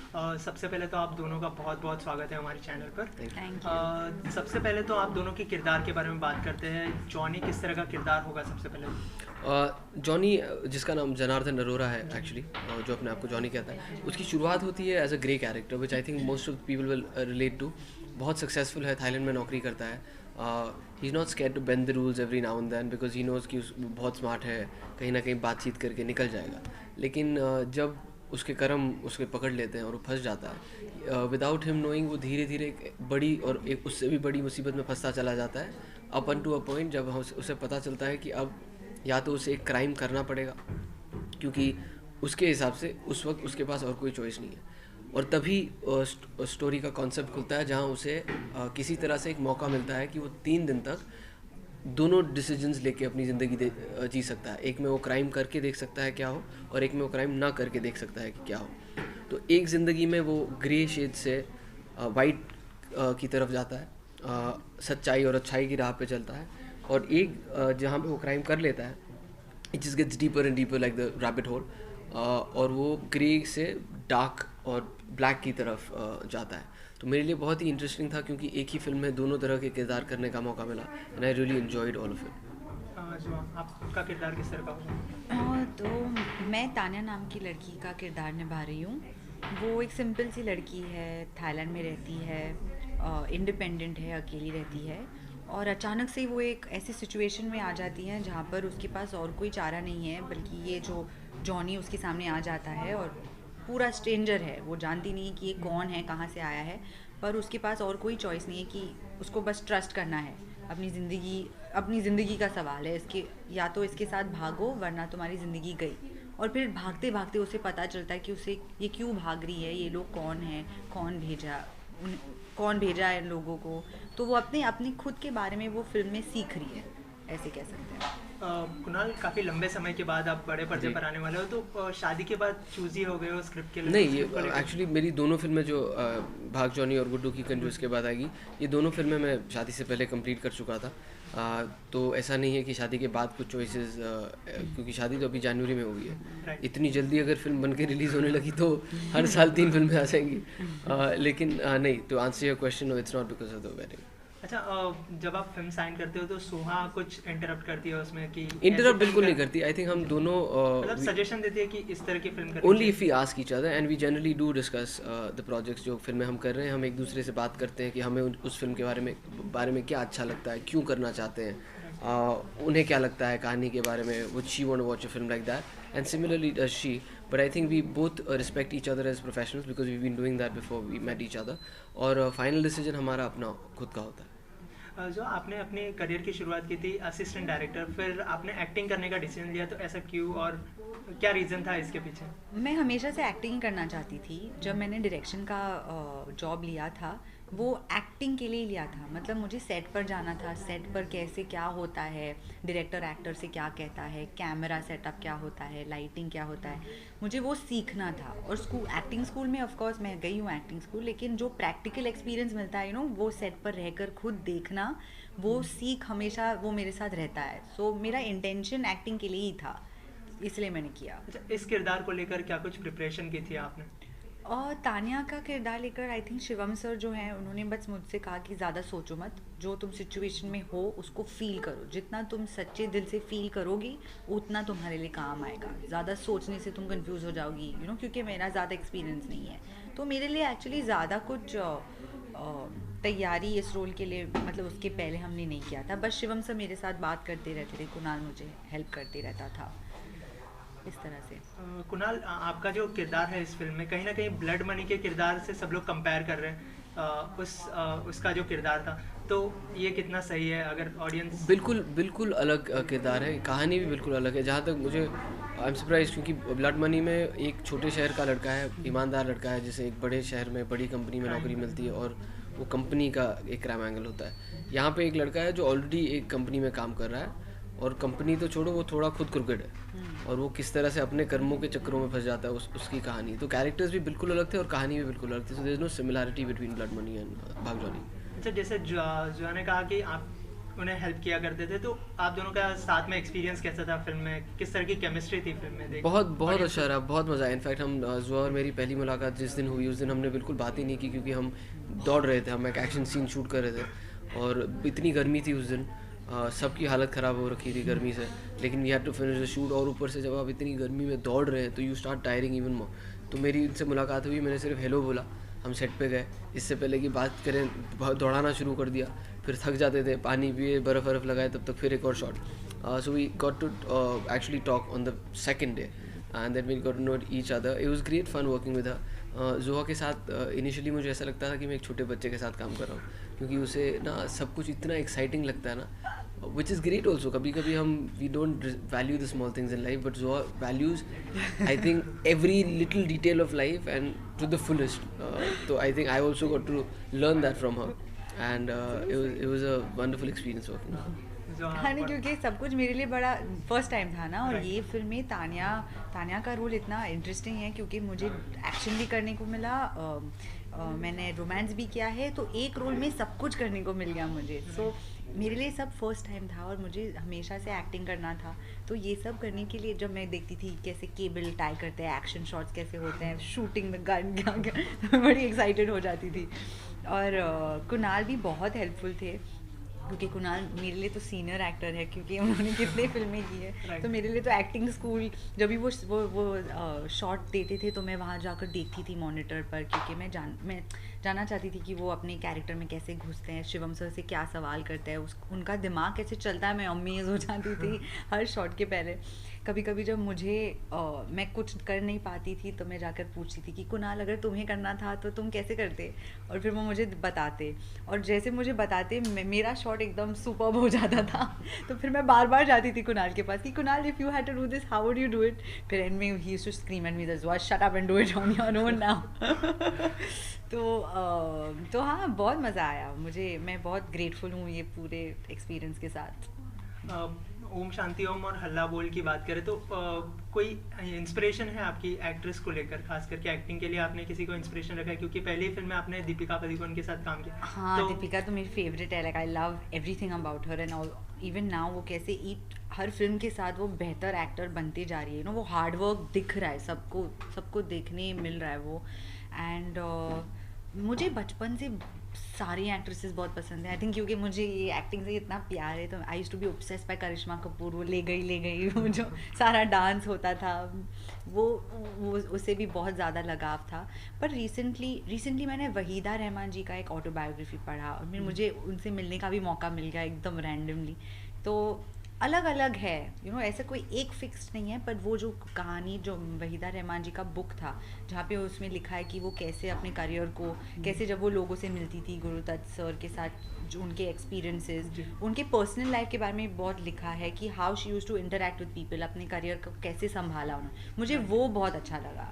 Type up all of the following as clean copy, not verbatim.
सबसे पहले तो आप दोनों का बहुत बहुत स्वागत है हमारे चैनल पर। Thank you. सबसे पहले तो आप दोनों के किरदार के बारे में बात करते हैं। जॉनी किस तरह का किरदार होगा सबसे पहले? जॉनी, जिसका नाम जनार्दन अरोरा है एक्चुअली, जो अपने आप को जॉनी कहता है, उसकी शुरुआत होती है as a grey character which I think most of people will relate to. बहुत सक्सेसफुल है, थाईलैंड में नौकरी करता है। He is not scared to bend the rules every now and then because he knows कि बहुत स्मार्ट है, कहीं ना कहीं बातचीत करके निकल जाएगा। लेकिन जब उसके कर्म उसके पकड़ लेते हैं और वो फंस जाता है, विदाउट हिम नोइंग वो धीरे धीरे एक बड़ी और एक उससे भी बड़ी मुसीबत में फंसता चला जाता है, up unto a point जब उसे पता चलता है कि अब या तो उसे एक क्राइम करना पड़ेगा, क्योंकि उसके हिसाब से उस वक्त उसके पास और कोई चॉइस नहीं है। और तभी स्टोरी का कॉन्सेप्ट खुलता है, जहाँ उसे किसी तरह से एक मौका मिलता है कि वो 3 दिन तक दोनों डिसीजंस लेके अपनी ज़िंदगी जी सकता है। एक में वो क्राइम करके देख सकता है क्या हो, और एक में वो क्राइम ना करके देख सकता है कि क्या हो। तो एक ज़िंदगी में वो ग्रे शेड से वाइट की तरफ जाता है, सच्चाई और अच्छाई की राह पे चलता है। और एक जहाँ पे वो क्राइम कर लेता है, it just gets deeper and deeper like the rabbit hole, और वो ग्रे से डार्क और ब्लैक की तरफ जाता है। तो मेरे लिए बहुत ही इंटरेस्टिंग था, क्योंकि एक ही फिल्म में दोनों तरह के किरदार करने का मौका मिला, and I really enjoyed all of it. जो आपका किरदार किस तरह का होगा? तो मैं तान्या नाम की लड़की का किरदार निभा रही हूँ। वो एक सिंपल सी लड़की है, थाईलैंड में रहती है, इंडिपेंडेंट है, अकेली रहती है, और अचानक से वो एक ऐसी सिचुएशन में आ जाती है जहाँ पर उसके पास और कोई चारा नहीं है, बल्कि ये जो जॉनी उसके सामने आ जाता है और पूरा स्ट्रेंजर है। वो जानती नहीं है कि ये कौन है, कहाँ से आया है, पर उसके पास और कोई चॉइस नहीं है कि उसको बस ट्रस्ट करना है। अपनी ज़िंदगी का सवाल है इसके, या तो इसके साथ भागो वरना तुम्हारी ज़िंदगी गई। और फिर भागते भागते उसे पता चलता है कि उसे ये क्यों भाग रही है, ये लोग कौन हैं, कौन भेजा है इन लोगों को। तो वो अपने अपने खुद के बारे में वो फिल्म में सीख रही है, ऐसे कह सकते हैं। कुणाल, काफ़ी लंबे समय के बाद आप बड़े पर्दे पर आने वाले हो, तो शादी के बाद चूजी हो गए हो स्क्रिप्ट के लिए? नहीं, ये एक्चुअली मेरी दोनों फिल्में जो भाग जॉनी और गुड्डू की कंजूस के बाद आएगी, ये दोनों फिल्में मैं शादी से पहले कंप्लीट कर चुका था। तो ऐसा नहीं है कि शादी के बाद कुछ चॉइसेस, क्योंकि शादी तो अभी जनवरी में हुई है। इतनी जल्दी अगर फिल्म बन के रिलीज़ होने लगी तो हर साल 3 फिल्में आ जाएंगी। लेकिन नहीं, to answer your question, no, it's not because of the wedding. अच्छा, जब आप फिल्म साइन करते हो तो सोहा कुछ इंटरप्ट करती है उसमें कि? इंटरप्ट बिल्कुल नहीं करती। आई थिंक हम दोनों मतलब सजेशन देती है कि इस तरह की फिल्म करनी only if we ask each other, and we generally do discuss the projects. जो फिल्में हम कर रहे हैं, हम एक दूसरे से बात करते हैं कि हमें उस फिल्म के बारे में क्या अच्छा लगता है, क्यों करना चाहते हैं, उन्हें क्या लगता है कहानी के बारे में, would she want to watch a film like that, and similarly does she. But I think we both respect each other as professionals, because we been doing that before we met each other, और final decision हमारा अपना खुद का होता है। जो आपने अपने करियर की शुरुआत की थी असिस्टेंट डायरेक्टर, फिर आपने एक्टिंग करने का डिसीजन लिया, तो ऐसा क्यों और क्या रीज़न था इसके पीछे? मैं हमेशा से एक्टिंग करना चाहती थी। जब मैंने डायरेक्शन का जॉब लिया था, वो एक्टिंग के लिए लिया था। मतलब मुझे सेट पर जाना था, सेट पर कैसे क्या होता है, डायरेक्टर एक्टर से क्या कहता है, कैमरा सेटअप क्या होता है, लाइटिंग क्या होता है, मुझे वो सीखना था। और एक्टिंग स्कूल में ऑफ कोर्स मैं गई हूँ एक्टिंग स्कूल, लेकिन जो प्रैक्टिकल एक्सपीरियंस मिलता है वो सेट पर रहकर खुद देखना, वो सीख हमेशा वो मेरे साथ रहता है। सो मेरा इंटेंशन एक्टिंग के लिए ही था, इसलिए मैंने किया। अच्छा, इस किरदार को लेकर क्या कुछ प्रिपरेशन की थी आपने? और तान्या का किरदार लेकर आई थिंक शिवम सर जो हैं, उन्होंने बस मुझसे कहा कि ज़्यादा सोचो मत, जो तुम सिचुएशन में हो उसको फील करो। जितना तुम सच्चे दिल से फील करोगी उतना तुम्हारे लिए काम आएगा। ज़्यादा सोचने से तुम कंफ्यूज हो जाओगी, क्योंकि मेरा ज़्यादा एक्सपीरियंस नहीं है, तो मेरे लिए एक्चुअली ज़्यादा कुछ तैयारी इस रोल के लिए, मतलब उसके पहले हमने नहीं किया था। बस शिवम सर मेरे साथ बात करते रहते थे, कुणाल मुझे हेल्प करते रहता था, इस तरह से। कुणाल, आपका जो किरदार है इस फिल्म में, कहीं ना कहीं ब्लड मनी के किरदार से सब लोग कंपेयर कर रहे हैं। उसका जो किरदार था, तो ये कितना सही है अगर ऑडियंस? बिल्कुल अलग किरदार है, कहानी भी बिल्कुल अलग है। जहाँ तक मुझे आई एम सरप्राइज, क्योंकि ब्लड मनी में एक छोटे शहर का लड़का है, ईमानदार लड़का है, जिसे एक बड़े शहर में बड़ी कंपनी में नौकरी मिलती है, और वो कंपनी का एक क्राइम एंगल होता है। यहाँ पे एक लड़का है जो ऑलरेडी एक कंपनी में काम कर रहा है, और कंपनी तो छोड़ो, वो थोड़ा खुद क्रिकेट है, और वो किस तरह से अपने कर्मों के चक्करों में फंस जाता है, उसकी कहानी। तो कैरेक्टर्स भी बिल्कुल अलग थे और कहानी भी बिल्कुल अलग थी। So there is no similarity between Blood Money and Bhaag Johnny. अच्छा, जैसे जो ने कहा कि आप उन्हें हेल्प किया करते थे। तो आप दोनों का साथ में एक्सपीरियंस कैसा था फिल्म में, किस तरह की केमिस्ट्री थी फिल्म में? बहुत अच्छा रहा, बहुत मज़ा आया। इनफैक्ट हम जुआ और मेरी पहली मुलाकात जिस दिन हुई उस दिन हमने बिल्कुल बात ही नहीं की, क्योंकि हम दौड़ रहे थे, हम एक एक्शन सीन शूट कर रहे थे और इतनी गर्मी थी उस दिन, सबकी हालत ख़राब हो रखी थी गर्मी से, लेकिन we had to finish the shoot. और ऊपर से जब आप इतनी गर्मी में दौड़ रहे हैं तो you start tiring even more. तो मेरी इनसे मुलाकात हुई, मैंने सिर्फ हेलो बोला, हम सेट पे गए, इससे पहले कि बात करें दौड़ाना शुरू कर दिया, फिर थक जाते थे, पानी पिए, बर्फ़ वर्फ़ लगाए, तब तक फिर एक और shot. So we got to actually talk on the second day and then we got to know each other. It was great fun working with her. जुआ के साथ इनिशियली मुझे ऐसा लगता था कि मैं एक छोटे बच्चे के साथ काम कर रहा हूँ, क्योंकि उसे ना सब कुछ इतना एक्साइटिंग लगता है ना, which is great also. कभी कभी हम we don't value the small things in life, but Zoha values I think every little detail of life and to the fullest. So I think I also got to learn that from her, and it was a wonderful experience working with her. हाँ नहीं, क्योंकि सब कुछ मेरे लिए बड़ा first time था ना, और ये फिल्म में तान्या का रोल इतना इंटरेस्टिंग है क्योंकि मुझे एक्शन भी करने को मिला, मैंने रोमांस भी किया है, तो एक रोल में सब कुछ करने को मिल गया मुझे। सो मेरे लिए सब फर्स्ट टाइम था और मुझे हमेशा से एक्टिंग करना था, तो ये सब करने के लिए जब मैं देखती थी कैसे केबल टाई करते हैं, एक्शन शॉट्स कैसे होते हैं, शूटिंग में गन क्या क्या, मैं बड़ी एक्साइटेड हो जाती थी। और कुणाल भी बहुत हेल्पफुल थे, क्योंकि कुणाल मेरे लिए तो सीनियर एक्टर है, क्योंकि उन्होंने कितने फिल्में की है, तो मेरे लिए तो एक्टिंग स्कूल जब भी वो शॉट देते थे तो मैं वहाँ जाकर देखती थी मॉनिटर पर, क्योंकि मैं जानना चाहती थी कि वो अपने कैरेक्टर में कैसे घुसते हैं, शिवम सर से क्या सवाल करते हैं, उनका दिमाग कैसे चलता है, मैं अमेज़ हो जाती थी हर शॉट के पहले। कभी कभी जब मैं कुछ कर नहीं पाती थी तो मैं जाकर पूछती थी कि कुणाल अगर तुम्हें करना था तो तुम कैसे करते, और फिर वो मुझे बताते, और जैसे मुझे बताते मेरा शॉट एकदम सुपर्ब हो जाता था। तो फिर मैं बार बार जाती थी कुणाल के पास कि Kunal if you had to do this how would you do it, फिर एंड में he used to scream at me that shut up and do it on your own now. तो हाँ, बहुत मज़ा आया मुझे, मैं बहुत ग्रेटफुल हूँ ये पूरे एक्सपीरियंस के साथ। ओम शांति ओम और हल्ला बोल की बात करें तो कोई इंस्पिरेशन है आपकी एक्ट्रेस को लेकर, खास करके एक्टिंग के लिए आपने किसी को इंस्पिरेशन रखा है? क्योंकि पहली फिल्म में आपने दीपिका पादुकोण के साथ काम किया। हाँ, तो दीपिका तो मेरी फेवरेट है, like I love everything about her and even now वो कैसे हर फिल्म के साथ वो बेहतर एक्टर बनती जा रही है, वो हार्ड वर्क दिख रहा है, सबको देखने मिल रहा है वो। एंड मुझे बचपन से सारी एक्ट्रेसेस बहुत पसंद है, आई थिंक क्योंकि मुझे ये एक्टिंग से इतना प्यार है, तो I used to be obsessed by Karisma Kapoor. वो ले गई वो जो सारा डांस होता था वो उससे भी बहुत ज़्यादा लगाव था। पर रिसेंटली मैंने वहीदा रहमान जी का एक ऑटोबायोग्राफी पढ़ा और फिर मुझे उनसे मिलने का भी मौका मिल गया एकदम रैंडमली। तो अलग अलग है, ऐसा कोई एक फिक्स नहीं है, पर वो जो कहानी जो वहीदा रहमान जी का बुक था जहाँ पे उसमें लिखा है कि वो कैसे अपने करियर को, कैसे जब वो लोगों से मिलती थी, गुरुदत्त सर के साथ, जो उनके एक्सपीरियंसेस, मुझे पर्सनल लाइफ के बारे में बहुत लिखा है कि how she used to interact with people, अपने करियर को कैसे संभाला उन्होंने, मुझे वो बहुत अच्छा लगा।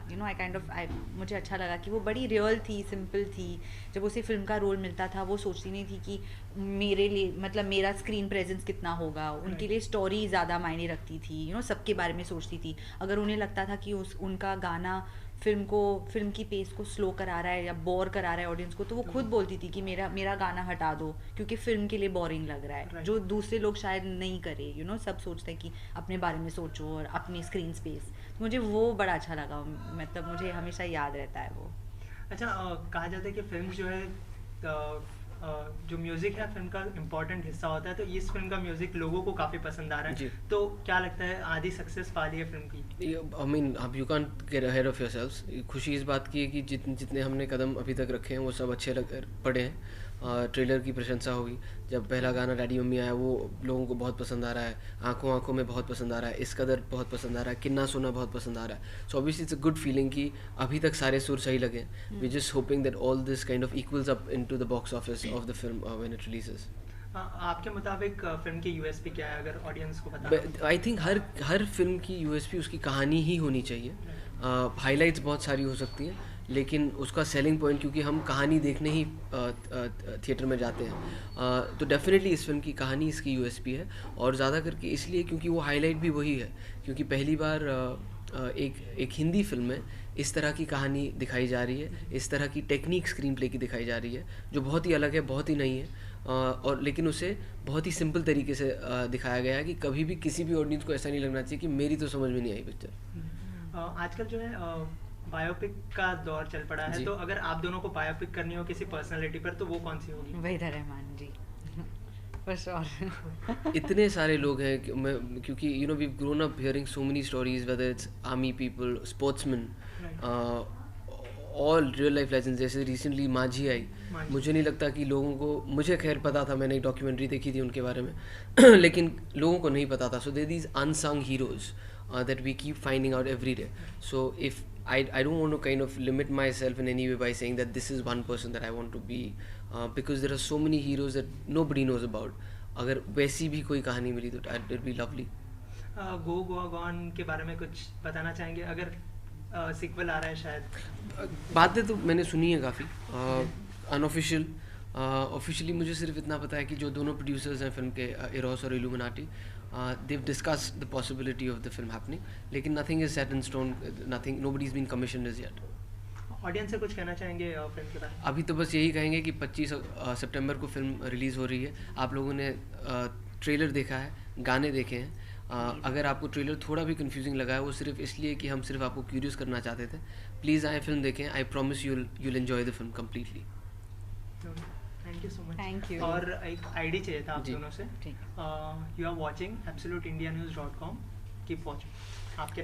मुझे अच्छा लगा कि वो बड़ी रियल थी, सिंपल थी। जब उसे फिल्म का रोल मिलता था वो सोचती नहीं थी कि मेरे लिए मतलब मेरा स्क्रीन प्रेजेंस कितना होगा, उनके लिए स्टोरी ज़्यादा मायने रखती थी, सबके बारे में सोचती थी। अगर उन्हें लगता था कि उनका गाना फिल्म की पेस को स्लो करा रहा है या बोर करा रहा है ऑडियंस को, तो वो खुद बोलती थी कि मेरा गाना हटा दो क्योंकि फिल्म के लिए बोरिंग लग रहा है, जो दूसरे लोग शायद नहीं करे। सब सोचते हैं कि अपने बारे में सोचो और अपनी स्क्रीन स्पेस। मुझे वो बड़ा अच्छा लगा, मतलब मुझे हमेशा याद रहता है वो। अच्छा, कहा जाता है कि फिल्म जो है जो म्यूज़िक है फिल्म का इम्पोर्टेंट हिस्सा होता है, तो इस फिल्म का म्यूज़िक लोगों को काफ़ी पसंद आ रहा है, तो क्या लगता है आधी सक्सेस पा ली है फिल्म की? आई मीन अब you can't get ahead of yourselves. खुशी इस बात की है कि जितने हमने कदम अभी तक रखे हैं वो सब अच्छे पड़े हैं। ट्रेलर की प्रशंसा होगी, जब पहला गाना डैडी मम्मी आया वो लोगों को बहुत पसंद आ रहा है, आंखों आंखों में बहुत पसंद आ रहा है, इस कदर बहुत पसंद आ रहा है, किन्ना सोना बहुत पसंद आ रहा है। So obviously it's a good feeling कि अभी तक सारे सुर सही लगे। We just hoping that all this kind of equals up into the box office of the film when it releases. आपके मुताबिक फिल्म की यूएसपी क्या है, अगर ऑडियंस को बता? आई थिंक हर फिल्म की यूएसपी उसकी कहानी ही होनी चाहिए। हाईलाइट्स बहुत सारी हो सकती हैं, लेकिन उसका सेलिंग पॉइंट, क्योंकि हम कहानी देखने ही थिएटर में जाते हैं, तो डेफिनेटली इस फिल्म की कहानी इसकी यूएसपी है। और ज़्यादा करके इसलिए क्योंकि वो हाईलाइट भी वही है, क्योंकि पहली बार एक हिंदी फिल्म में इस तरह की कहानी दिखाई जा रही है, इस तरह की टेक्निक स्क्रीन प्ले की दिखाई जा रही है, जो बहुत ही अलग है, बहुत ही नई है। और लेकिन उसे बहुत ही सिंपल तरीके से दिखाया गया है कि कभी भी किसी भी ऑडियंस को ऐसा नहीं लगना चाहिए कि मेरी तो समझ में नहीं आई पिक्चर। आजकल जो है बायोपिक का दौर चल पड़ा है, तो अगर आप दोनों को बायोपिक करनी हो किसी पर्सनालिटी पर तो वो कौन सी होगी? Waheeda Rehman ji for sure. इतने सारे लोग हैं कि मैं, क्योंकि you know we grown up hearing so many stories, whether it's army people, sportsman, all real life legends. जैसे रिसेंटली माझी आई, मुझे नहीं लगता कि लोगों को, मुझे खैर पता था, मैंने एक डॉक्यूमेंट्री देखी थी उनके बारे में लेकिन लोगों को नहीं पता था। So there these unsung heroes that we keep finding out every day. So if I don't want to kind of limit myself in any way by saying that this is one person that I want to be, because there are so many heroes that nobody knows about. अगर वैसी भी कोई कहानी मिली तो it would be lovely. Go Goa gone के बारे में कुछ बताना चाहेंगे? अगर सीक्वल आ रहा है शायद। बातें तो मैंने सुनी है काफ़ी अनऑफिशियल। ऑफिशियली मुझे सिर्फ इतना पता है कि जो दोनों प्रोड्यूसर्स हैं फिल्म के, इरोस और illuminati, they've discussed the possibility of the film happening, लेकिन nothing is set in stone, nothing, nobody's been commissioned as yet. Audience से कुछ कहना चाहेंगे फिल्म के बारे में? अभी तो बस यही कहेंगे कि 25 सितंबर को फिल्म रिलीज़ हो रही है। आप लोगों ने ट्रेलर देखा है, गाने देखे हैं। अगर आपको ट्रेलर थोड़ा भी कंफ्यूजिंग लगा है, वो सिर्फ इसलिए कि हम सिर्फ आपको क्यूरियस करना चाहते थे। प्लीज़ आए, फिल्म देखें। I promise you'll enjoy the film completely. Thank you so much. Thank you. और एक आईडी चाहिए था आप दोनों से। ठीक। You are watching absoluteindianews.com, keep watching. आपके